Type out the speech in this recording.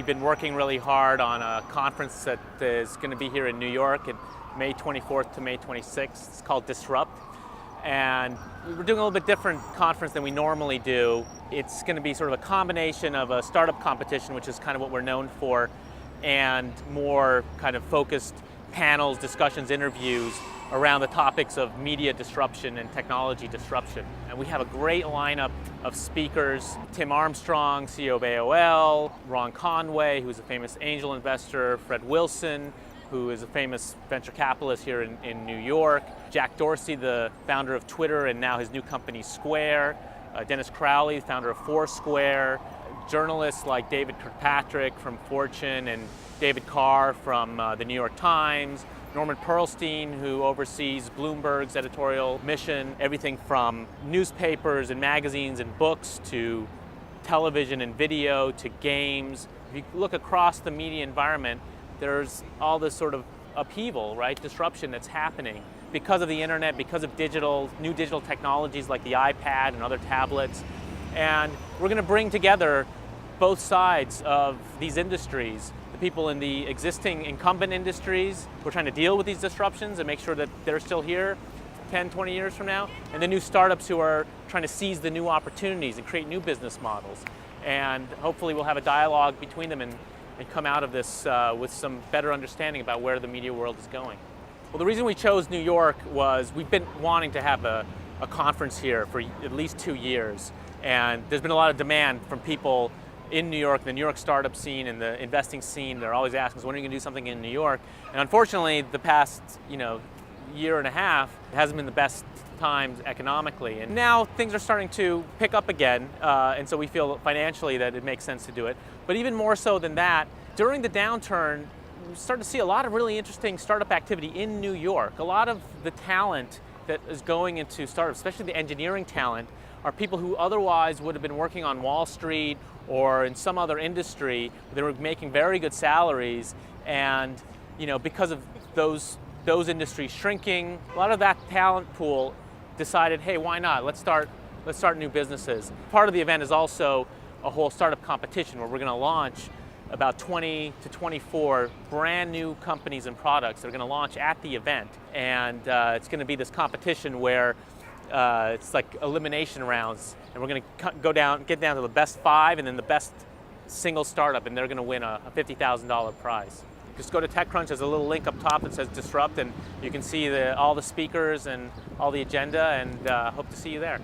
we've been working really hard on a conference that is going to be here in New York at May 24th to May 26th. It's called Disrupt. And we're doing a little bit different conference than we normally do. It's going to be sort of a combination of a startup competition, which is kind of what we're known for, and more kind of focused panels, discussions, interviews around the topics of media disruption and technology disruption. And we have a great lineup of speakers: Tim Armstrong, CEO of AOL, Ron Conway, who's a famous angel investor, Fred Wilson, who is a famous venture capitalist here in New York, Jack Dorsey, the founder of Twitter and now his new company Square, Dennis Crowley, founder of Foursquare, journalists like David Kirkpatrick from Fortune and David Carr from the New York Times, Norman Pearlstein, who oversees Bloomberg's editorial mission, everything from newspapers and magazines and books to television and video to games. If you look across the media environment, there's all this sort of upheaval, right? Disruption that's happening because of the internet, because of new digital technologies like the iPad and other tablets. And we're going to bring together both sides of these industries, the people in the existing incumbent industries who are trying to deal with these disruptions and make sure that they're still here 10, 20 years from now, and the new startups who are trying to seize the new opportunities and create new business models. And hopefully we'll have a dialogue between them and come out of this with some better understanding about where the media world is going. Well, the reason we chose New York was we've been wanting to have a conference here for at least 2 years, and there's been a lot of demand from people in New York, the New York startup scene and the investing scene. They're always asking us, when are you going to do something in New York? And unfortunately, the past year and a half, it hasn't been the best times economically. And now things are starting to pick up again, and so we feel financially that it makes sense to do it. But even more so than that, during the downturn, we started to see a lot of really interesting startup activity in New York. A lot of the talent that is going into startups, especially the engineering talent, are people who otherwise would have been working on Wall Street or in some other industry. They were making very good salaries, and because of those industries shrinking, a lot of that talent pool decided, hey, why not? Let's start new businesses. Part of the event is also a whole startup competition where we're going to launch about 20 to 24 brand new companies and products that are going to launch at the event. And it's going to be this competition where it's like elimination rounds, and we're going to get down to the best 5 and then the best single startup, and they're going to win a $50,000 prize. Just go to TechCrunch. There's a little link up top that says Disrupt, and you can see all the speakers and all the agenda, and hope to see you there.